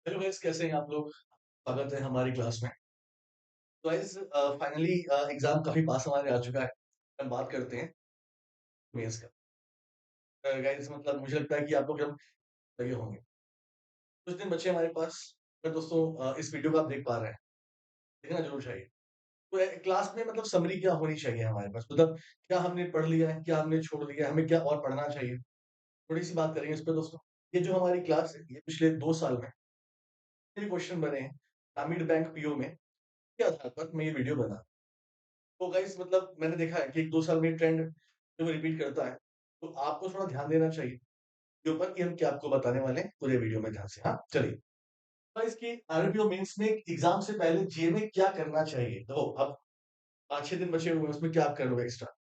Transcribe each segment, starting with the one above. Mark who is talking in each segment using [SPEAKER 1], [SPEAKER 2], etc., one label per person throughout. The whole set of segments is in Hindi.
[SPEAKER 1] हेलो गाइस, कैसे हैं आप लोग? स्वागत है हमारी क्लास में। तो गाइस, फाइनली एग्जाम काफी पास हमारे आ चुका है। हम बात करते हैं मेंस का। गाइस, मतलब मुझे लगता है कि आप लोग जब लगे होंगे कुछ दिन बचे हमारे पास। अगर दोस्तों इस वीडियो को आप देख पा रहे हैं, देखना जरूर चाहिए। तो क्लास में मतलब समरी क्या होनी चाहिए हमारे पास, मतलब क्या हमने पढ़ लिया है, क्या हमने छोड़ दिया है, हमें क्या और पढ़ना चाहिए। थोड़ी सी बात करेंगे इस पर दोस्तों। ये जो हमारी क्लास है, ये पिछले 2 साल में क्वेश्चन बने हैं ग्रामीण बैंक पीओ में, के आधार पर मैं ये वीडियो बना। तो गाइस, मतलब मैंने देखा है कि 1-2 साल में ट्रेंड जो रिपीट करता है, तो आपको थोड़ा ध्यान देना चाहिए इसके ऊपर कि हम क्या आपको बताने वाले हैं पूरे वीडियो में ध्यान से। हाँ, चलिए। तो इसकी आरबी और मेंस में एग्जाम से पहले जीए में क्या करना चाहिए, तो अब 5-6 दिन बचे हुए हैं, उसमें क्या आप कर लो एक्स्ट्रा।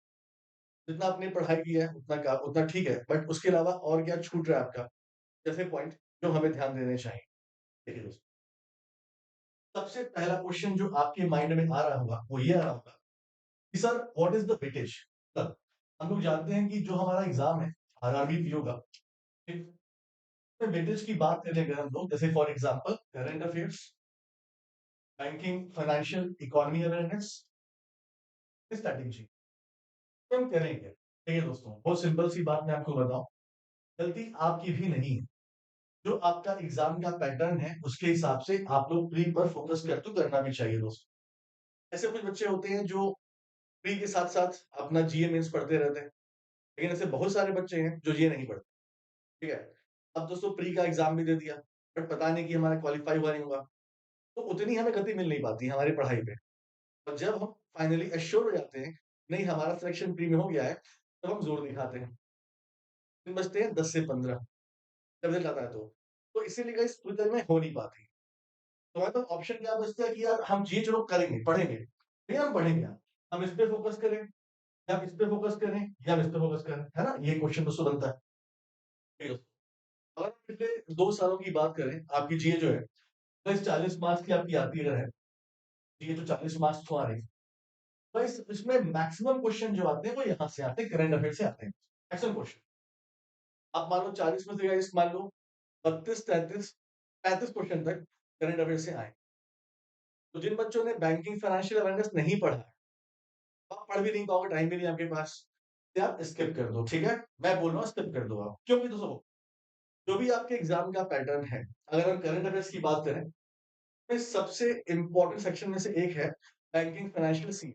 [SPEAKER 1] जितना आपने पढ़ाई किया है उतना का उतना ठीक है, बट उसके अलावा और क्या छूट रहा है आपका, जैसे पॉइंट जो हमें ध्यान देने चाहिए। देखिए दोस्तों, सबसे पहला क्वेश्चन जो आपके माइंड में आ रहा होगा वो ये आ रहा होगा कि sir what is the weightage. हम लोग जानते हैं कि जो हमारा एग्जाम है आरआरबी पीओ का, वेटेज की बात करें अगर हम लोग, जैसे for example current affairs, banking, financial, economy awareness, strategy, तो हम करेंगे। ठीक है दोस्तों, बहुत सिंपल सी बात मैं आपको बताऊं, गलती आपकी भी नहीं है। जो आपका एग्जाम का पैटर्न है उसके हिसाब से आप लोग प्री पर फोकस कर तो करना भी चाहिए दोस्तों। ऐसे कुछ बच्चे होते हैं जो प्री के साथ साथ अपना जीए मेंस पढ़ते रहते हैं, लेकिन ऐसे बहुत सारे बच्चे हैं जो ये नहीं पढ़ते। ठीक है, अब दोस्तों प्री का एग्जाम भी दे दिया, बट पता नहीं कि हमारा क्वालिफाई हुआ नहीं होगा, तो उतनी हमें गति मिल नहीं पाती हमारी पढ़ाई पे। और जब हम फाइनली एश्योर हो जाते हैं नहीं हमारा सिलेक्शन प्री में हो गया है, तब हम जोर दिखाते हैं। दिन बचते हैं 10 से 15, जब रिजल्ट आता है तो इसीलिए गाइस फ्यूचर में हो नहीं पाती। तो हमारे पास ऑप्शन क्या बचता है कि यार हम ये चलो करेंगे, पढ़ेंगे, नहीं हम पढ़ेंगे, हम इस पे फोकस करें, या हम इस पे फोकस करें, या हम इस पे फोकस करें, है ना, ये क्वेश्चन दोस्तों बनता है। ठीक है। अगर पिछले 2 सालों की बात करें, आपकी जीए जो है तो इस 40 मार्क्स की आपकी आती है, जीए जो 40 मार्क्स को आ रही है, तो इसमें मैक्सिमम क्वेश्चन जो आते हैं वो यहाँ से आते हैं, करंट अफेयर से आते हैं मैक्सिमम क्वेश्चन। आप मान लो 40 में से गाइस मान लो 32, 33, 35 क्वेश्चन तक करंट अफेयर से आए। तो जिन बच्चों ने बैंकिंग फाइनेंशियल अवेयरनेस नहीं पढ़ा है, आप पढ़ भी नहीं पाओगे, टाइम भी नहीं आपके पास, तो आप स्किप कर दो। ठीक है, मैं बोल रहा हूँ स्किप कर दो आप, क्योंकि दोस्तों जो भी आपके एग्जाम का पैटर्न है, अगर हम करंट अफेयर्स की बात करें तो सबसे इंपॉर्टेंट सेक्शन में से एक है बैंकिंग फाइनेंशियल सी।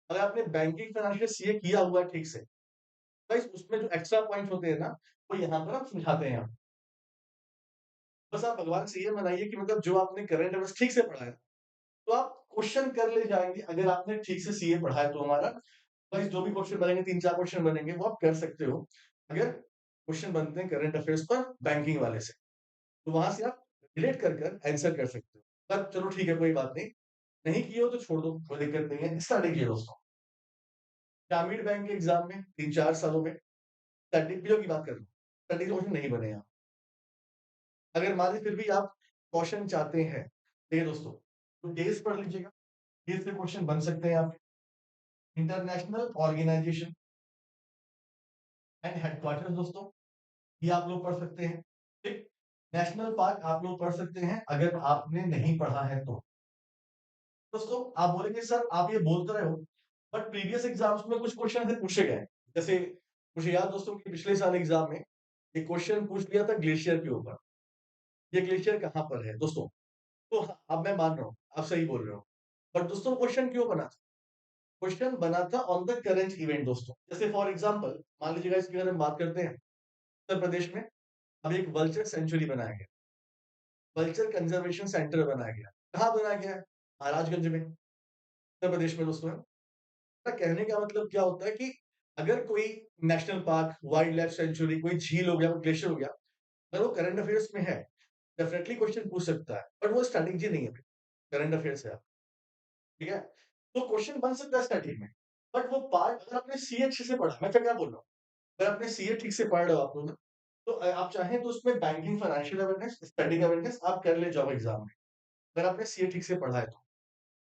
[SPEAKER 1] अगर आपने बैंकिंग फाइनेंशियल सीए किया हुआ है ठीक से, गाइस उसमें जो एक्स्ट्रा पॉइंट होते हैं ना, वो यहाँ पर हम समझाते हैं। बस आप भगवान से ये मनाइए कि मतलब जो आपने करंट अफेयर्स ठीक से पढ़ा है, तो आप क्वेश्चन कर ले जाएंगे। अगर आपने ठीक से सीए पढ़ा है तो हमारा गाइस जो भी क्वेश्चन बनेंगे, 3-4 क्वेश्चन बनेंगे, वो आप कर सकते हो। अगर क्वेश्चन बनते हैं करंट अफेयर्स पर बैंकिंग वाले से, तो वहां से आप रिलेट कर कर आंसर कर सकते हो। पर चलो ठीक है, कोई बात नहीं, नहीं किए हो तो छोड़ दो, कोई दिक्कत नहीं है। स्टार्टिंग किए दोस्तों, ग्रामीण बैंक के एग्जाम में 3-4 सालों में स्टैटिक की बात कर रहा हूँ, स्टैटिक क्वेश्चन नहीं बने यहाँ। अगर मान लीजिए फिर भी आप क्वेश्चन चाहते हैं, देखिए दोस्तों, तो डेज पढ़ लीजिएगा, डेज से क्वेश्चन बन सकते हैं आपके। इंटरनेशनल ऑर्गेनाइजेशन एंड हेडक्वार्टर दोस्तों, ये आप लोग पढ़ सकते हैं। ठीक, नेशनल पार्क आप लोग पढ़ सकते हैं अगर आपने नहीं पढ़ा है तो। दोस्तों आप बोलेंगे सर आप ये बोलते रहे हो, बट प्रीवियस एग्जाम्स में कुछ क्वेश्चन ऐसे पूछे गए। जैसे मुझे याद दोस्तों कि पिछले साल एग्जाम में एक क्वेश्चन पूछ लिया था ग्लेशियर के ऊपर, ये ग्लेशियर कहाँ पर है दोस्तों। तो हाँ, अब मैं मान रहा हूँ आप सही बोल रहे हो, पर दोस्तों क्वेश्चन क्यों बना था? क्वेश्चन बना था ऑन द करंट इवेंट दोस्तों। जैसे फॉर एग्जांपल मान लीजिएगा, इसकी अगर हम बात करते हैं, उत्तर प्रदेश में अब एक वल्चर सेंचुरी बनाया गया, वल्चर कंजर्वेशन सेंटर बनाया गया। कहाँ बनाया गया है? महाराजगंज में, उत्तर प्रदेश में दोस्तों है। तो कहने का मतलब क्या होता है कि अगर कोई national park, wild life sanctuary, कोई झील हो गया, कोई ग्लेशियर हो गया, अगर वो करंट अफेयर्स में है, डेफिनेटली क्वेश्चन पूछ सकता है, बट वो स्ट्रैटेजी नहीं है, करंट अफेयर्स है। ठीक है, तो क्वेश्चन बन सकता है स्टैटिक में, बट वो पार्ट अगर आपने सीए अच्छे से पढ़ा, मैं फिर क्या बोल रहा हूँ, अगर आपने सीए ठीक से पढ़ रहे हो आप लोग, तो आप चाहें तो उसमें banking financial awareness, static awareness आप कर ले जाओ एग्जाम में, अगर आपने सीए ठीक से पढ़ा है तो।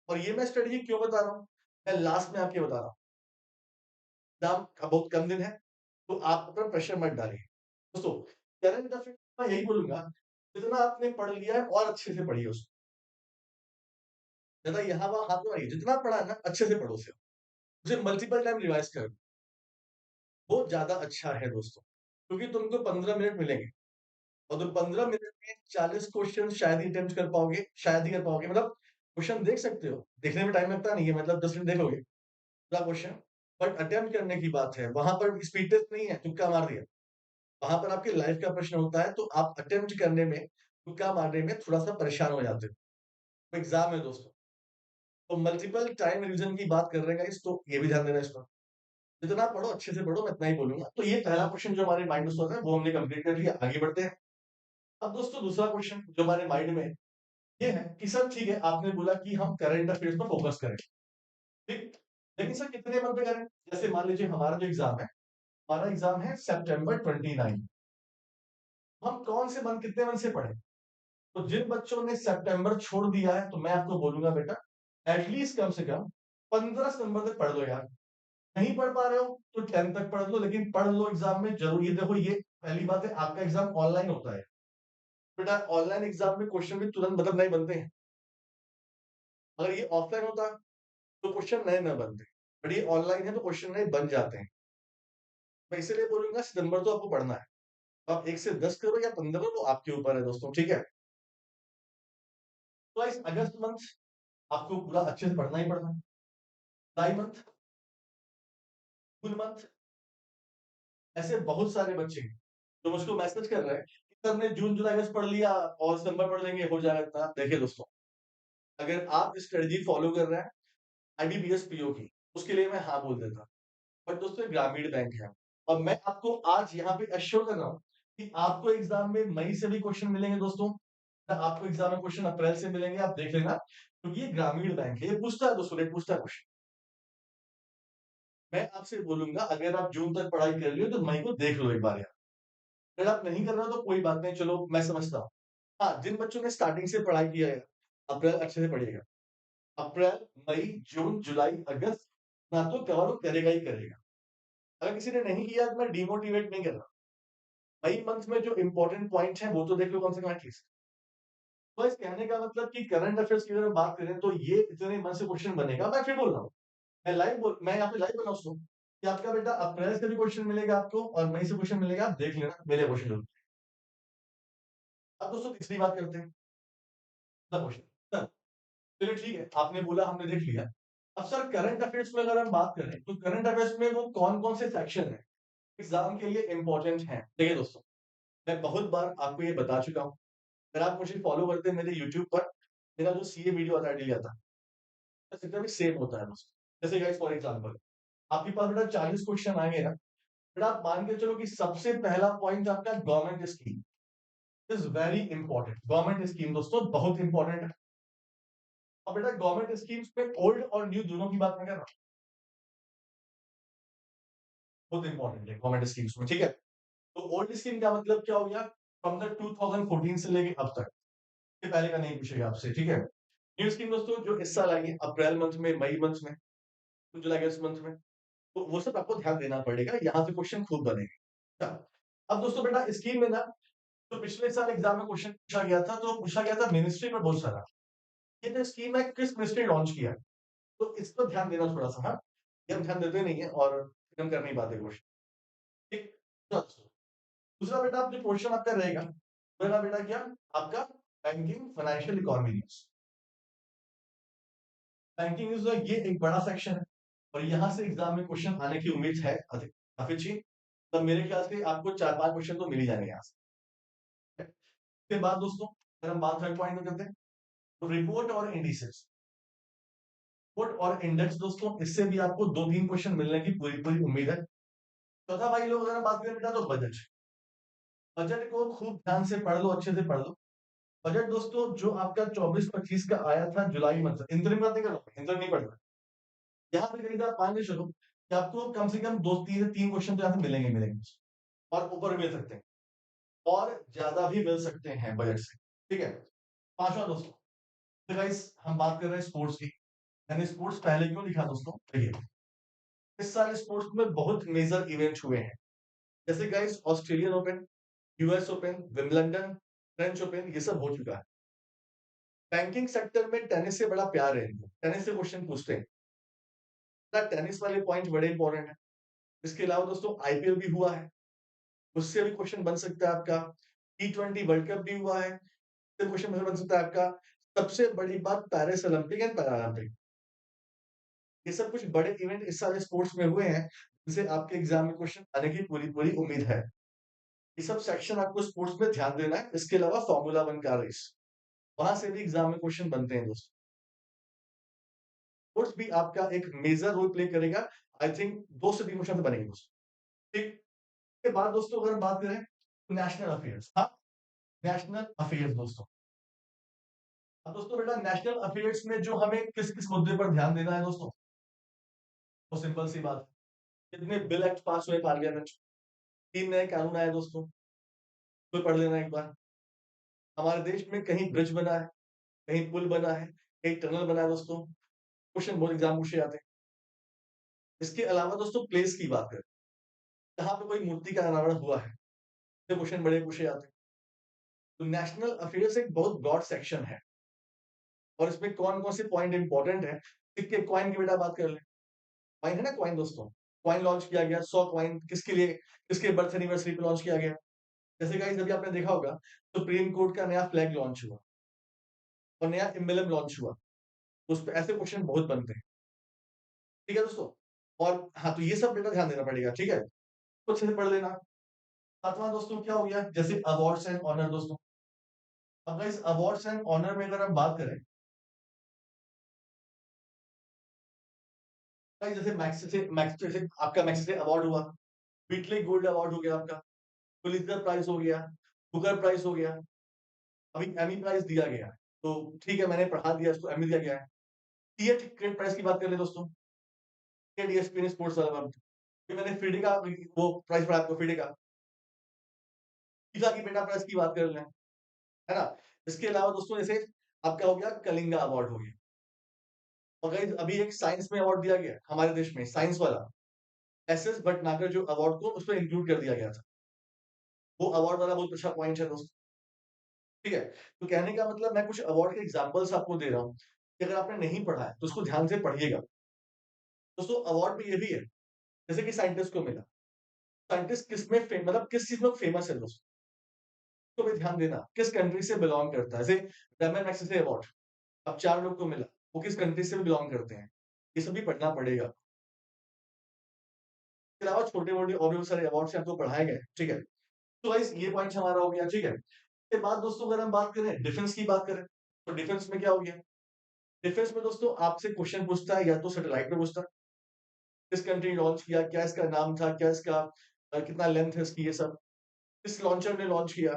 [SPEAKER 1] और ये मैं स्ट्रेटेजी क्यों बता रहा हूँ, मैं लास्ट में आपके बता रहा हूँ। एग्जाम का बहुत कम दिन है, तो आप अपना प्रेशर मत डालिए दोस्तों। करंट अफेयर मैं यही बोलूंगा, जितना आपने पढ़ लिया है और अच्छे से पढ़िए उसको। ज़्यादा यहाँ वहाँ हाथ में मारिए, जितना पढ़ा है ना अच्छे से पढ़ो उसे। उसे मल्टीपल टाइम रिवाइज़ करो, वो ज़्यादा अच्छा है दोस्तों। क्योंकि तुमको 15 मिनट मिलेंगे और तुम 15 मिनट में 40 क्वेश्चन शायद ही अटेम्प्ट कर पाओगे, शायद ही कर पाओगे। मतलब क्वेश्चन देख सकते हो, देखने में टाइम लगता नहीं है, मतलब 10 मिनट देखोगे पूरा क्वेश्चन, बट अटेम्प्ट करने की बात है। वहाँ पर स्पीड टेस्ट नहीं है, तुक्का मार दिया। वहाँ पर आपकी लाइफ का प्रश्न होता है, तो आप अटेम्प्ट करने में, तुक्का मारने में थोड़ा-सा परेशान हो जाते हो। एग्ज़ाम है दोस्तों, तो मल्टीपल टाइम रिवीजन की बात कर रहे हैं गाइस, तो ये भी ध्यान देना इस पर। जितना पढ़ो अच्छे से पढ़ो, मैं इतना ही बोलूँगा। तो ये पहला क्वेश्चन जो हमारे माइंड में सोचा है, वो हमने कंप्लीट कर लिया, आगे बढ़ते हैं। अब दोस्तों दूसरा क्वेश्चन जो हमारे माइंड में है, ये है कि सर ठीक है, आपने बोला कि हम करंट अफेयर्स पर फोकस करें, ठीक? लेकिन सर कितने मंथ में करें? जैसे मान लीजिए हमारा जो एग्ज़ाम है, हमारा एग्ज़ाम है सितंबर 29, हम कौन से मंथ कितने मंथ से पढ़ें? तो जिन बच्चों ने सितंबर छोड़ दिया है, तो मैं आपको बोलूँगा बेटा, एटलीस्ट कम से कम 15 सितंबर तक पढ़ लो यार। नहीं पढ़ पा रहे हो, तो 10 तक पढ़ लो, लेकिन पढ़ लो एग्ज़ाम में ज़रूर। ये देखो, ये पहली बात है, आपका एग्ज़ाम ऑनलाइन होता है। बेटा ऑनलाइन एग्ज़ाम में क्वेश्चन भी तुरंत मतलब नहीं बनते हैं। अगर ये ऑफलाइन होता, तो क्वेश्चन नए न बनते। बट ये ऑनलाइन है, तो क्वेश्चन नए बन जाते हैं। मैं इसीलिए बोलूँगा सितंबर तो आपको पढ़ना है। आप 1 से 10 करो या 15 करो, वो आपके ऊपर है दोस्तों, ठीक है? तो इस अगस्त मंथ आपको पूरा अच्छे से पढ़ना ही पढ़ना है। जुलाई मंथ, जून मंथ, ऐसे बहुत सारे बच्चे हैं, जो मुझको मैसेज कर रहे हैं कि सर हमने जून, जुलाई, अगस्त पढ़ लिया और सितंबर पढ़ लेंगे, हो जाएगा इतना। देखिए दोस्तों, अगर आप स्ट्रेटजी फॉलो कर रहे हैं आईबीपीएस पीओ की, उसके लिए मैं हाँ बोल देता। बट दोस्तों ये ग्रामीण बैंक है, और मैं आपको आज यहाँ पे एश्योर कर रहा हूँ कि आपको एग्जाम में मई से भी क्वेश्चन मिलेंगे दोस्तों। आपको एग्जाम में क्वेश्चन अप्रैल से मिलेंगे, आप देख लेना, क्योंकि ये ग्रामीण बैंक है, ये पूछता है दोस्तों, रेट पूछता है क्वेश्चन। मैं आपसे बोलूंगा, अगर आप जून तक पढ़ाई कर रहे हो तो मई को देख लो एक बार यार। अगर आप नहीं कर रहे हो तो कोई बात नहीं, चलो मैं समझता हूँ। हाँ, जिन बच्चों ने स्टार्टिंग से पढ़ाई किया है, अप्रैल अच्छे से पढ़िएगा। अप्रैल, मई, जून, जुलाई, अगस्त ना तो कवर करेगा ही करेगा। अगर किसी ने नहीं किया तो मैं डिमोटिवेट नहीं कर रहा। मई मंथ में जो इंपॉर्टेंट पॉइंट है वो तो देख लो कम से कम एटलीस्ट। तो इस कहने का मतलब कि करंट अफेयर्स की अगर बात करें तो ये इतने मंथ से क्वेश्चन बनेगा। मैं फिर बोल रहा हूँ, मैं यहाँ पे लाइव अनाउंस हूँ कि आपका बेटा अप्रैल से भी क्वेश्चन मिलेगा आपको और मई से क्वेश्चन मिलेगा, आप देख लेना मेरे क्वेश्चन जरूर। अब दोस्तों तीसरी बात करते हैं, क्वेश्चन। चलिए ठीक है, आपने बोला, हमने देख लिया। अब सर करंट अफेयर्स में अगर हम बात करें तो करंट अफेयर्स में वो कौन कौन से सेक्शन है एग्जाम के लिए इंपॉर्टेंट है? देखिए दोस्तों, मैं बहुत बार आपको ये बता चुका हूँ। अगर आप मुझे फॉलो करते हैं मेरे यूट्यूब पर, मेरा जो सीए वीडियो आता है डेली आता है, जितना भी सेम होता है दोस्तों। जैसे गाइस फॉर एग्जांपल, आपके पास बेटा 40 क्वेश्चन आएंगे ना, बेटा आप मान के चलो कि सबसे पहला पॉइंट आपका government scheme is very important. Government scheme दोस्तों बहुत इंपॉर्टेंट है। अब बेटा गवर्नमेंट स्कीम्स में ओल्ड और न्यू दोनों की बात मैं कर रहा हूँ, बहुत इंपॉर्टेंट है गवर्नमेंट स्कीम्स में, ठीक है? तो ओल्ड स्कीम का मतलब क्या हो गया? फ्रॉम द 2014 से लेके अब तक, ये पहले का नहीं पूछेगा आपसे, ठीक है? न्यू स्कीम दोस्तों जो इस साल आई है अप्रैल मंथ में, मई मंथ में, जुलाई अगस्त मंथ में, तो वो सब आपको ध्यान देना पड़ेगा, यहाँ से क्वेश्चन खूब बनेंगे। अच्छा, अब दोस्तों बेटा स्कीम में ना, तो पिछले साल एग्जाम में क्वेश्चन पूछा गया था, तो पूछा गया था मिनिस्ट्री में बहुत सारा, ये जो स्कीम है किस मिनिस्ट्री लॉन्च किया है? तो इस पर ध्यान देना थोड़ा सा। हाँ, ये हम ध्यान देते नहीं है और हम कर नहीं पाते क्वेश्चन, ठीक। तो दूसरा बेटा आप जो क्वेश्चन आपका रहेगा, पहला बेटा क्या आपका? Banking financial economy. Banking is ये एक बड़ा सेक्शन है और यहाँ से एग्जाम में क्वेश्चन आने की उम्मीद है अधिक, काफी अच्छी। तो मेरे ख्याल से आपको 4-5 क्वेश्चन तो मिल ही जाएंगे यहाँ से। उसके बाद दोस्तों अगर हम बात थर्ड पॉइंट में करते हैं, तो रिपोर्ट और इंडिसेस, रिपोर्ट और इंडेक्स दोस्तों, इससे भी आपको 2-3 क्वेश्चन मिलने की पूरी पूरी उम्मीद है। चौथा भाई लोग अगर बात करें बेटा तो बजट, बजट को खूब ध्यान से पढ़ लो, अच्छे से पढ़ लो। बजट दोस्तों जो आपका 24-25 का आया था जुलाई मंथ, इंतरिम बात नहीं कर रहा, इंतरिम नहीं पढ़ रहा, यहाँ पे करीब आप मान के चलो कि आपको कम से कम 2-3 क्वेश्चन तो यहाँ से मिलेंगे मिलेंगे, और ऊपर भी मिल सकते हैं और ज्यादा भी मिल सकते हैं बजट से, ठीक है? पांचवा दोस्तों, तो गाइस हम बात कर रहे हैं स्पोर्ट्स की। मैंने स्पोर्ट्स पहले क्यों लिखा दोस्तों, देखिए इस साल स्पोर्ट्स में बहुत मेजर इवेंट हुए हैं, जैसे guys Australian open, US open, Wimbledon, French open ये सब हो चुका है। बैंकिंग सेक्टर में टेनिस से बड़ा प्यार है इनको, टेनिस से क्वेश्चन पूछते हैं। टेनिस वाले पॉइंट बड़े इंपॉर्टेंट है। इसके अलावा दोस्तों आईपीएल भी हुआ है, उससे भी क्वेश्चन बन सकता है आपका। T20 वर्ल्ड कप भी हुआ है, उससे क्वेश्चन बन सकता है आपका। सबसे बड़ी बात पेरिस ओलंपिक एंड पैरालंपिक, ये सब कुछ बड़े इवेंट इस सारे स्पोर्ट्स में हुए हैं, जिससे आपके एग्जाम में क्वेश्चन आने की पूरी उम्मीद है। ये सब सेक्शन आपको स्पोर्ट्स में ध्यान देना है। इसके अलावा फॉर्मूला 1 का रेस, वहां से भी एग्जाम में क्वेश्चन बनते हैं दोस्तों। स्पोर्ट्स भी आपका एक मेजर रोल प्ले करेगा। आई थिंक 2 से 3 क्वेश्चन बनेंगे दोस्तों। ठीक, के बाद दोस्तों अगर हम बात करें नेशनल अफेयर्स, हाँ, नेशनल अफेयर्स दोस्तों। अब दोस्तों बेटा नेशनल अफेयर्स में जो हमें किस किस मुद्दे पर ध्यान देना है दोस्तों, वो सिंपल सी बात है। कितने बिल एक्ट पास हुए पार्लियामेंट, 3 नए कानून आए दोस्तों, तो पढ़ लेना एक बार। हमारे देश में कहीं ब्रिज बना है, कहीं पुल बना है, कहीं टनल बना है दोस्तों, क्वेश्चन बहुत एग्जाम पूछे जाते हैं। इसके अलावा दोस्तों प्लेस की बात करें, जहां पे कोई मूर्ति का अनावरण हुआ है, तो क्वेश्चन बड़े पूछे जाते हैं। तो नेशनल अफेयर्स एक बहुत ब्रॉड सेक्शन है, और इसमें कौन कौन से पॉइंट इंपॉर्टेंट है। सिक्के कॉइन की बेटा बात कर ले, कॉइन है ना, कॉइन दोस्तों, कॉइन लॉन्च किया गया 100 कॉइन किसके लिए, किसके बर्थ एनिवर्सरी पे लॉन्च किया गया। जैसे गाइस अभी आपने देखा होगा सुप्रीम कोर्ट का नया फ्लैग लॉन्च हुआ और नया एम्बलम लॉन्च हुआ, उस पे ऐसे क्वेश्चन बहुत बनते हैं। ठीक है दोस्तों, और हाँ, तो ये सब बेटा ध्यान देना पड़ेगा, ठीक है, तो अच्छे से पढ़ लेना। सातवां दोस्तों क्या हो गया, जैसे अवार्ड्स एंड ऑनर दोस्तों। अब गाइस अवार्ड्स एंड ऑनर में अगर हम बात करें, गाइस जैसे मैक्स से आपका मैक्स से अवार्ड हुआ, बीटले गोल्ड अवार्ड हो गया आपका, पुलित्जर प्राइज हो गया, बुकर प्राइज हो गया, अभी एमी प्राइज दिया गया है। तो ठीक है, मैंने पढ़ा दिया, इसको एमी दिया गया है। टीएट क्रेड प्राइज की बात कर ले दोस्तों, डीएसपी स्पोर्ट्स वाला, मैंने फीडे का वो प्राइज पढ़ा आपको, फीडे का फीफा की बेटा प्राइज की बात कर लें, है ना। इसके अलावा दोस्तों जैसे आपका हो गया कलिंगा अवार्ड हो गया, और गाइस अभी एक साइंस में अवार्ड दिया गया है हमारे देश में, साइंस वाला एसएस भटनागर जो अवार्ड को उसमें इंक्लूड कर दिया गया था। वो अवार्ड वाला बहुत अच्छा पॉइंट है दोस्तों। ठीक है, तो कहने का मतलब मैं कुछ अवार्ड के एग्जांपल्स आपको दे रहा हूँ कि अगर आपने नहीं पढ़ा है तो उसको ध्यान से पढ़िएगा दोस्तों। अवार्ड में ये भी है, जैसे कि साइंटिस्ट को मिला, साइंटिस्ट किस में मतलब किस चीज में फेमस है दोस्तों, तो भी ध्यान देना किस कंट्री से बिलोंग करता है। जैसे रमन मैग्सेसे अवार्ड अब 4 लोग को मिला, वो किस कंट्री से बिलोंग करते हैं, ये सब भी पढ़ना पड़ेगा। इसके अलावा छोटे-मोटे और भी बहुत सारे अवार्ड्स आपको पढ़ाए गए, ठीक है। तो गाइस ये पॉइंट हमारा हो गया, ठीक है। इसके बाद दोस्तों अगर हम बात करें डिफेंस की बात करें, तो डिफेंस में क्या हो गया, डिफेंस में दोस्तों आपसे क्वेश्चन पूछता है, या तो सैटेलाइट पे पूछता है, किस कंट्री ने लॉन्च किया, क्या इसका नाम था, क्या इसका कितना लेंथ है इसकी, ये सब किस लॉन्चर ने लॉन्च किया।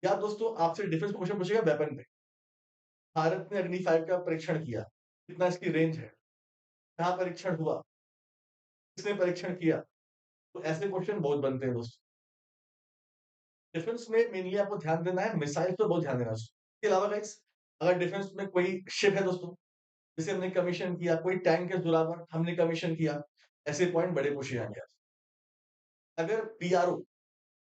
[SPEAKER 1] या दोस्तों आपसे डिफेंस में क्वेश्चन पूछेगा वेपन पे, भारत ने अग्नि 5 का परीक्षण किया, कितना इसकी रेंज है, कहाँ परीक्षण हुआ, किसने परीक्षण किया। तो ऐसे क्वेश्चन बहुत बनते हैं दोस्तों। डिफेंस में मेनली आपको ध्यान देना है, मिसाइल पे बहुत ध्यान देना है। इसके अलावा गाइस अगर डिफेंस में कोई शिप है दोस्तों, जिसे हमने कमीशन किया, कोई टैंक है जोरावर हमने कमीशन किया, ऐसे पॉइंट बड़े पूछे जाएंगे। अगर पीआरओ,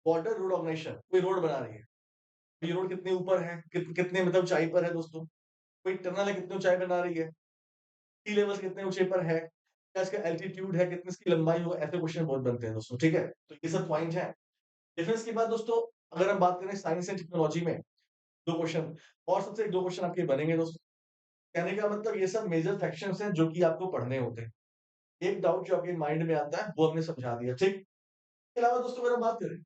[SPEAKER 1] बॉर्डर रोड ऑर्गेनाइजेशन कोई रोड बना रही है, तो ये रोड कितने ऊपर है, कितने मतलब ऊंचाई पर है दोस्तों, कोई टनल है कितनी ऊंचाई बना रही है, सी लेवल कितने ऊंचाई पर है, क्या इसका एल्टीट्यूड है, कितनी इसकी लंबाई हो, ऐसे क्वेश्चन बहुत बनते हैं दोस्तों, ठीक है। तो ये सब पॉइंट है। डिफेंस के बाद दोस्तों अगर हम बात करें साइंस एंड टेक्नोलॉजी में, 2 क्वेश्चन और सबसे 2 क्वेश्चन आपके बनेंगे दोस्तों। कहने का मतलब ये सब मेजर सेक्शंस हैं जो कि आपको पढ़ने होते हैं। एक डाउट जो आपके माइंड में आता है वो हमने समझा दिया, ठीक। इसके अलावा दोस्तों अगर हम बात करें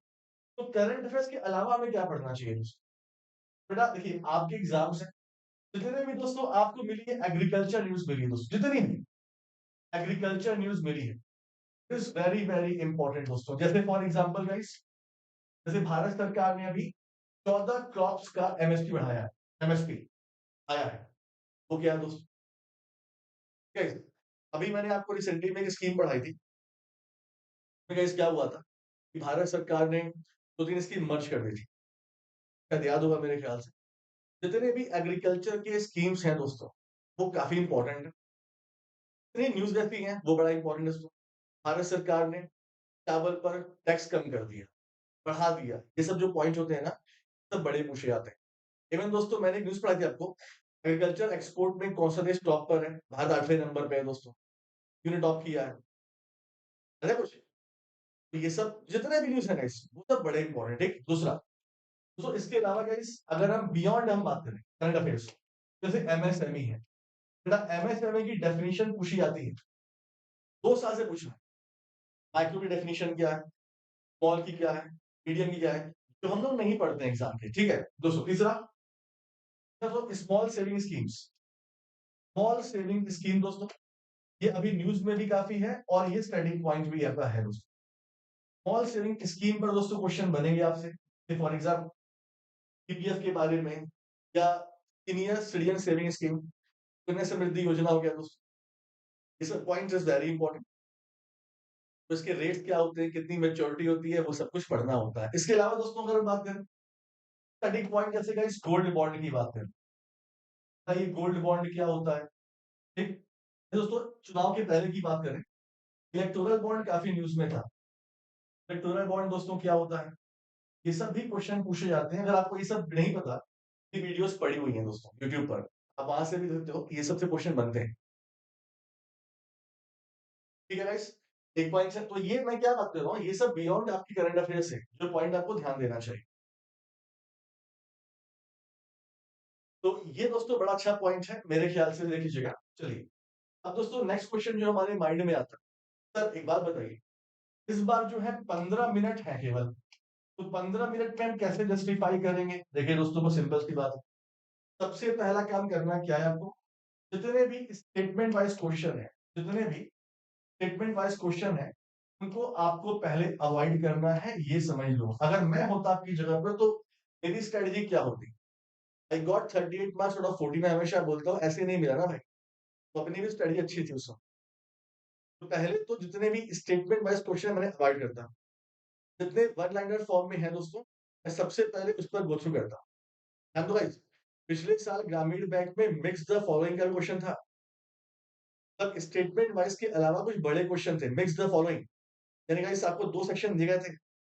[SPEAKER 1] तो करंट अफेयर्स के अलावा हमें क्या पढ़ना चाहिए दोस्तों। बेटा देखिए आपके एग्जाम्स हैं, जितने भी दोस्तों आपको मिली है एग्रीकल्चर न्यूज मिली है दोस्तों, जितनी भी एग्रीकल्चर न्यूज मिली है, इज वेरी वेरी इंपॉर्टेंट दोस्तों। जैसे फॉर एग्जांपल गाइस, जैसे भारत सरकार ने अभी 14 क्रॉप्स का एमएसपी बढ़ाया है, एमएसपी आया है, वो क्या है दोस्तों। गाइस अभी मैंने आपको रिसेंटली में एक स्कीम पढ़ाई थी, गाइस क्या हुआ था कि भारत सरकार ने 2-3 स्कीम मर्ज कर दी थी, शायद याद होगा मेरे ख्याल से। जितने भी एग्रीकल्चर के स्कीम्स हैं दोस्तों, वो काफी इंपॉर्टेंट है। जितनी न्यूज रहती हैं वो बड़ा इंपॉर्टेंट है दोस्तों। भारत सरकार ने चावल पर टैक्स कम कर दिया, बढ़ा दिया, ये सब जो पॉइंट होते हैं ना, सब बड़े पूछे जाते हैं। इवन दोस्तों मैंने एक न्यूज़ पढ़ाई थी आपको, एग्रीकल्चर एक्सपोर्ट में कौन-सा देश टॉप पर है? भारत 8वें नंबर पे है दोस्तों। किसने टॉप किया है? पता है कुछ? तो ये सब जितने भी न्यूज़ है गाइस, वो सब बड़े इंपॉर्टेंट है। ठीक, दूसरा, दोस्तों इसके अलावा गाइस अगर हम बियॉन्ड हम बात करें करंट अफेयर्स, जैसे एमएसएमई है। बेटा एमएसएमई की डेफिनिशन पूछी जाती है। 2 साल से पूछ रहा है। माइक्रो की डेफिनिशन क्या है? स्मॉल की क्या है? मीडियम की क्या है? जो हम लोग नहीं पढ़ते हैं एग्ज़ाम के, ठीक है? दोस्तों तीसरा, तो small saving schemes. Small saving scheme दोस्तों, ये अभी न्यूज़ में भी काफ़ी है और ये स्टडी पॉइंट भी आपका है दोस्तों। स्मॉल सेविंग स्कीम पर दोस्तों क्वेश्चन बनेंगे आपसे। फॉर एग्ज़ाम्पल पीपीएफ के बारे में या senior citizen saving scheme, Sukanya Samriddhi Yojana हो गया दोस्तों। ये सब पॉइंट इज़ वेरी इंपॉर्टेंट। तो इसके रेट्स क्या होते हैं, कितनी मैच्योरिटी होती है, वो सब कुछ पढ़ना होता है। इसके अलावा दोस्तों अगर हम बात करें, स्टडी पॉइंट जैसे गाइस गोल्ड बॉन्ड की बात करें। भाई गोल्ड बॉन्ड क्या होता है? ठीक। दोस्तों चुनाव के पहले की बात करें, इलेक्टोरल बॉन्ड काफ़ी न्यूज़ में था। इलेक्टोरल बॉन्ड दोस्तों क्या होता है? ये सब भी क्वेश्चन पूछे जाते हैं। अगर आपको ये सब नहीं पता, ये वीडियोज़ पड़ी हुई हैं दोस्तों यूट्यूब पर। आप वहाँ से भी देखते हो, ये सब से क्वेश्चन बनते हैं। ठीक है गाइस? एक पॉइंट है, तो ये मैं क्या बात कर रहा हूँ, ये सब बियॉन्ड आपकी करंट अफेयर्स है, जो पॉइंट आपको ध्यान देना चाहिए। तो ये दोस्तों बड़ा अच्छा पॉइंट है, मेरे ख्याल से देख लीजिएगा। चलिए, अब दोस्तों नेक्स्ट क्वेश्चन जो हमारे माइंड में आता है, सर एक बात बताइए, इस बार जो है 15 मिनट है केवल, तो 15 मिनट में हम कैसे जस्टिफाई करेंगे? देखिए दोस्तों, बहुत सिंपल सी बात है। सबसे पहला काम करना क्या है आपको? जितने भी स्टेटमेंट वाइज़ क्वेश्चन है, जितने भी स्टेटमेंट वाइज़ क्वेश्चन है, उनको आपको पहले अवॉइड करना है, ये समझ लो। अगर मैं होता आपकी जगह पे तो मेरी स्ट्रैटेजी क्या होती? I got 38 marks out of 40, मैं हमेशा बोलता हूँ ऐसे नहीं मिला ना भाई। तो अपनी भी स्ट्रैटेजी अच्छी थी उस वक़्त। तो पहले तो जितने भी स्टेटमेंट वाइज़ क्वेश्चन मैंने अवॉइड करता। जितने वन लाइनर फॉर्म में है दोस्तों, मैं सबसे पहले उस पर गो थ्रू करता। ध्यान दो गाइस, पिछले साल ग्रामीण बैंक में मिक्स द फॉलोइंग का भी क्वेश्चन था। तब स्टेटमेंट वाइज़ के अलावा कुछ बड़े क्वेश्चन थे, मिक्स द फॉलोइंग। यानी गाइस आपको 2 सेक्शन दिए गए थे,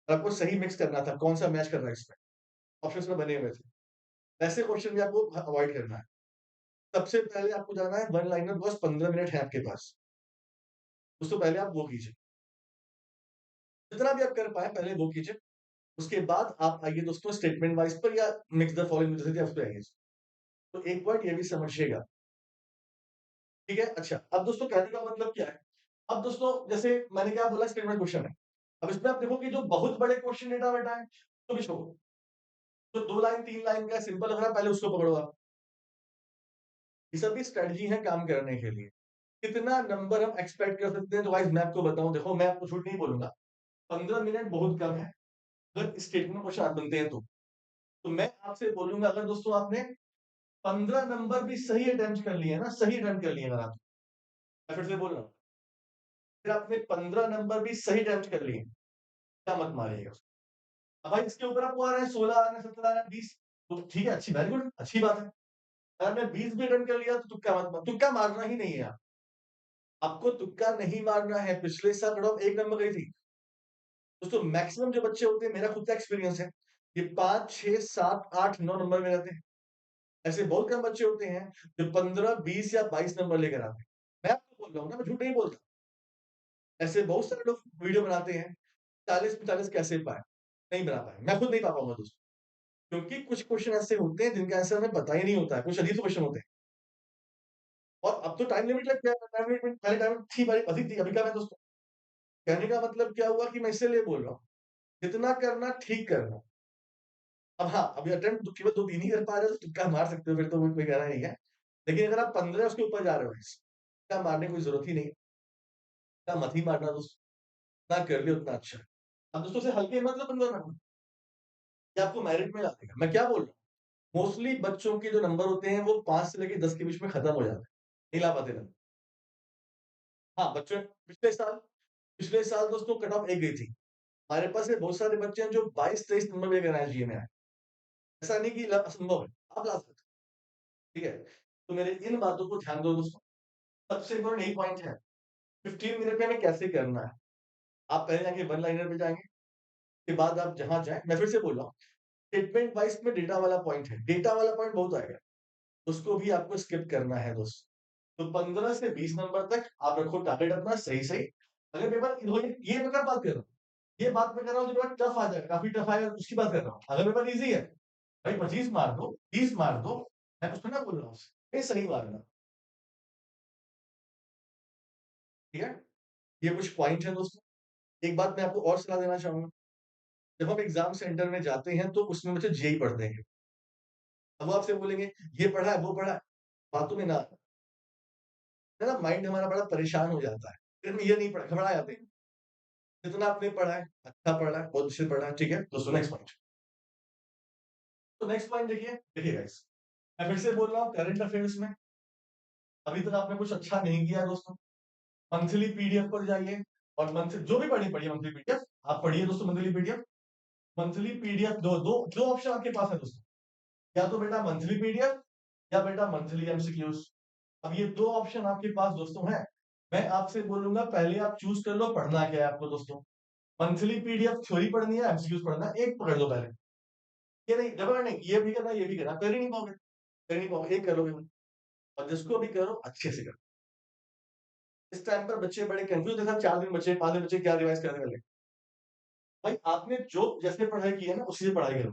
[SPEAKER 1] आपको सही मिक्स करना था, कौन-सा मैच कर रहा है इसमें। ऑप्शंस में बने हुए थे। ऐसे क्वेश्चन भी आपको अवॉइड करना है। सबसे पहले आपको जाना है वन लाइनर, बस 15 मिनट है आपके पास। उससे पहले आप वो कीजिए। जितना भी आप कर पाएँ पहले वो कीजिए। उसके बाद आप आइए दोस्तों स्टेटमेंट वाइज़ पर या मिक्स द फॉलोइंग जैसे थे उस पे आइए। तो एक पॉइंट ये भी समझिएगा, ठीक है? अच्छा, अब दोस्तों कहने का मतलब क्या है? अब दोस्तों जैसे मैंने क्या बोला, स्टेटमेंट क्वेश्चन है। अब इसमें आप देखो कि जो बहुत बड़े क्वेश्चन डेटा बेटा है, तो भी छोड़ो। तो 2 लाइन 3 लाइन का सिंपल लग रहा है, पहले उसको पकड़ो आप। ये सब भी स्ट्रैटेजी है काम करने के लिए। कितना नंबर हम एक्सपेक्ट कर सकते हैं, तो गाइस मैं आपको बताऊँ, देखो मैं आपको झूठ नहीं बोलूँगा। 15 मिनट बहुत कम है, अगर स्टेटमेंट क्वेश्चन आप बनते हैं तो। तो मैं आपसे बोलूँगा, अगर दोस्तों आपने 15 नंबर भी सही अटेम्प्ट कर लिए हैं ना, सही अटेम्प्ट कर लिए हैं अगर आप, मैं फिर से बोल रहा हूँ, अगर आपने 15 नंबर भी सही अटेम्प्ट कर लिए, क्या मत मारिएगा उसको। अब भाई इसके ऊपर आपको आ रहा है 16 आ रहा है, 17 आ रहा है, 20, तो ठीक है, अच्छी वेरी गुड, अच्छी बात है। अगर आपने 20 भी अटेम्प्ट कर लिया तो तुक्का मत मार, तुक्का मारना ही नहीं है आप। आपको तुक्का नहीं मारना है, पिछले साल कट ऑफ 1 नंबर गई थी। दोस्तों मैक्सिमम जो बच्चे होते हैं, मेरा खुद का एक्सपीरियंस है, ये 5, 6, 7, 8, 9 नंबर में रहते हैं। ऐसे बहुत कम बच्चे होते हैं जो 15, 20 या 22 नंबर लेकर आते हैं। मैं आपको बोल रहा हूँ ना, मैं झूठ नहीं बोलता। ऐसे बहुत सारे लोग वीडियो बनाते हैं, 40-45 कैसे पाए? नहीं बना पाए। मैं खुद नहीं पा पाऊँगा दोस्तों। क्योंकि कुछ क्वेश्चन ऐसे होते हैं जिनका आंसर हमें पता ही नहीं होता है, कुछ अजीब क्वेश्चन होते हैं। और अब तो टाइम लिमिट लग गया है, टाइम लिमिट पहले टाइम थी, भाई अधिक थी, अभी कम है दोस्तों। कहने का मतलब क्या हुआ कि मैं इसीलिए बोल रहा हूँ, जितना करना ठीक करना। अब हाँ, अभी अटेम्प्ट केवल 2-3 ही कर पा रहे हो, तो तुक्का मार सकते हो, फिर तो कोई कहना नहीं है। लेकिन अगर आप 15 उसके ऊपर जा रहे हो, तुक्का मारने की कोई ज़रूरत ही नहीं है। तुक्का मत ही मारना दोस्तों, जितना कर लियो उतना अच्छा है। अब दोस्तों से हल्के मतलब 15 नंबर, ये आपको मेरिट में ला देगा। मैं क्या बोल रहा हूँ, मोस्टली बच्चों के जो नंबर होते हैं, वो 5 से लेके 10 के बीच में खत्म हो जाते हैं, नहीं ला पाते नंबर। हाँ, बच्चों पिछले साल दोस्तों कट ऑफ 1 गई थी। हमारे पास में बहुत सारे बच्चे हैं जो 22-23 नंबर लेकर आए जीए में आए। ऐसा नहीं कि असंभव है, आप ला सकते हो, ठीक है? तो मेरे इन बातों को ध्यान दो दोस्तों। सबसे इम्पोर्टेंट यही पॉइंट है, 15 मिनट में हमें कैसे करना है। आप पहले जाके वन लाइनर पे जाएँगे, उसके बाद आप जहाँ जाएँ, मैं फिर से बोल रहा हूँ, स्टेटमेंट वाइज़ में डेटा वाला पॉइंट है, डेटा वाला पॉइंट बहुत आएगा, उसको भी आपको स्किप करना है दोस्त। तो 15 से 20 नंबर तक आप रखो टारगेट अपना सही-सही। अगर पेपर ये मैं क्या बात कर रहा हूँ, ये बात मैं कर रहा हूँ जो पेपर टफ आ जाएगा, काफ़ी टफ आएगा उसकी बात कर रहा हूँ। अगर पेपर ईज़ी है, भाई 25 मार दो, 30 मार दो, मैं उसमें ना बोल रहा हूँ, ये सही मारना, ठीक है? ये कुछ पॉइंट है दोस्तों। एक बात मैं आपको और सलाह देना चाहूँगा, जब हम एग्ज़ाम सेंटर में जाते हैं तो उसमें मुझे जेईई पढ़ते हैं। अब वो आपसे बोलेंगे, ये पढ़ा है, वो पढ़ा है, बातों में ना आना, है ना? माइंड हमारा बड़ा परेशान हो जाता है। फिर हम ये नहीं पढ़ा, घबरा जाते हैं। जितना आपने पढ़ा है, अच्छा पढ़ा है, बहुत अच्छे से पढ़ा है, ठीक है? दोस्तों नेक्स्ट पॉइंट। तो नेक्स्ट पॉइंट देखिए गाइस, मैं फिर से बोल रहा हूँ करंट अफेयर्स में अभी तक आपने कुछ अच्छा नहीं किया है दोस्तों। मंथली पीडीएफ पर जाइए और मंथली जो भी पढ़िए मंथली पीडीएफ, आप पढ़िए दोस्तों मंथली पीडीएफ। मंथली पीडीएफ दो ऑप्शन आपके पास है दोस्तों, या तो बेटा मंथली पीडीएफ या बेटा मंथली एमसीक्यूज। अब ये दो ऑप्शन आपके पास दोस्तों हैं। मैं आपसे बोलूंगा पहले आप चूज कर लो पढ़ना क्या है आपको दोस्तों। मंथली पीडीएफ थ्योरी पढ़नी है, एमसीक्यूज पढ़ना है, एक पकड़ लो पहले। ये नहीं डबल नहीं, ये भी करना, ये भी करना, कर ही नहीं पाओगे, कर ही नहीं पाओगे, एक कर लोगे। और जिसको भी करो अच्छे से करो। इस टाइम पर बच्चे बड़े कंफ्यूज है, 4 दिन बचे, 5 दिन बचे, क्या रिवाइज करने वाले। भाई आपने जो जैसे पढ़ाई की है ना उसी से पढ़ाई करो।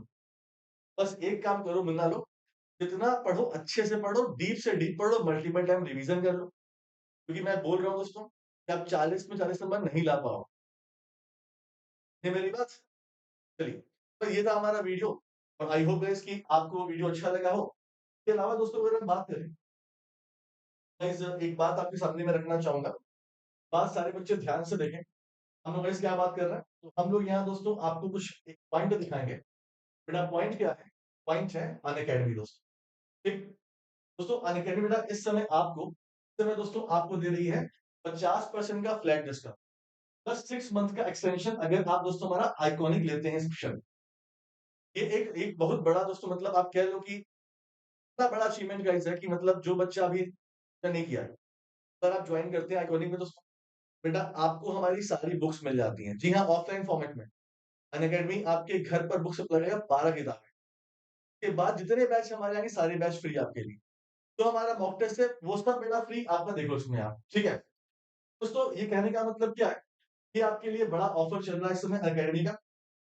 [SPEAKER 1] बस एक काम करो, मुन्ना लो, जितना पढ़ो अच्छे से पढ़ो, डीप से डीप पढ़ो, मल्टीपल टाइम रिवीजन कर लो। क्योंकि मैं बोल रहा हूँ दोस्तों कि आप 40 में 40 नंबर नहीं ला पाओ। ये मेरी बात। चलिए, तो ये था हमारा वीडियो और आई होप गाइस कि आपको वीडियो अच्छा लगा हो। इसके अलावा दोस्तों अगर हम बात करें, गाइस एक बात आपके सामने मैं रखना चाहूंगा, बात सारे बच्चे ध्यान से देखें। हम लोग गाइस क्या बात कर रहे हैं, तो हम लोग यहाँ दोस्तों आपको कुछ एक पॉइंट दिखाएंगे। बेटा पॉइंट क्या है? पॉइंट है अनअकैडमी दोस्तों। ठीक, दोस्तों अनअकैडमी बेटा इस समय दोस्तों आपको दे रही है 50% का फ्लैट डिस्काउंट प्लस 6 मंथ का एक्सटेंशन अगर आप दोस्तों हमारा आइकॉनिक लेते हैं स्पेशल। ये एक एक बहुत बड़ा दोस्तों, मतलब आप कह लो कि इतना बड़ा अचीवमेंट गाइस है कि मतलब जो बच्चा अभी नहीं किया है, अगर आप ज्वाइन करते हैं आइकॉनिक में दोस्तों, बेटा आपको हमारी सारी बुक्स मिल जाती हैं। जी हाँ, ऑफलाइन फॉर्मेट में। अनअकैडमी आपके घर पर बुक्स सप्लाई करेगा 12 किताबें। के बाद जितने बैच हमारे आएंगे सारे बैच फ्री आपके लिए। तो हमारा मॉक टेस्ट है वो सब बेटा फ्री, आपका देखो उसमें आप, ठीक है? दोस्तों ये कहने का मतलब क्या है, ये आपके लिए बड़ा ऑफर चल रहा है इस समय अकेडमी का।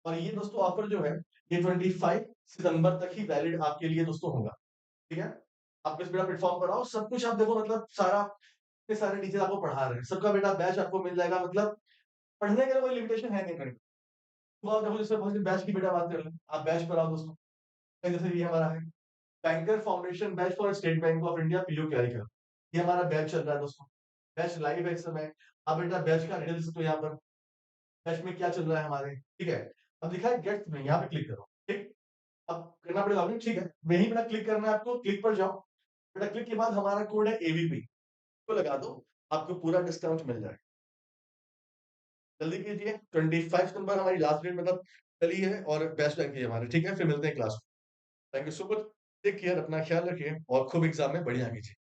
[SPEAKER 1] और ये दोस्तों ऑफर जो है ये 25 सितंबर तक ही वैलिड आपके लिए दोस्तों होगा, ठीक है? आप इस बेटा प्लेटफॉर्म पर आओ, सब कुछ आप देखो, मतलब सारा इतने सारे टीचर आपको पढ़ा रहे हैं, सबका बेटा बैच आपको मिल जाएगा, मतलब पढ़ने के लिए कोई लिमिटेशन है नहीं कहीं। तो आप देखो, जैसे बैच की बेटा बात कर लें, आप बैच पर आओ दोस्तों। जैसे ये हमारा है banker foundation batch for State Bank of India PO कैरिकर, ये हमारा बैच चल रहा है दोस्तों। बैच लाइव है इस समय। आप बेटा बैच का डिटेल्स तो यहाँ पर बैच में क्या चल रहा है हमारे, ठीक है? अब लिखा है गेट में, यहाँ पे क्लिक करो, ठीक? अब करना पड़ेगा लॉगिन, ठीक है? यही बेटा क्लिक करना है आपको, क्लिक पर जाओ। बेटा क्लिक के बाद हमारा कोड है एबीपी, तो लगा दो, आपको पूरा डिस्काउंट मिल जाएगा। जल्दी कीजिए, 25 नंबर हमारी लास्ट डेट मतलब कल ही है और बेस्ट बैंक ही है हमारे, ठीक है? फिर मिलते हैं क्लास में। Thank you so much, take care, अपना ख्याल रखिए और खूब एग्जाम में बढ़िया कीजिए।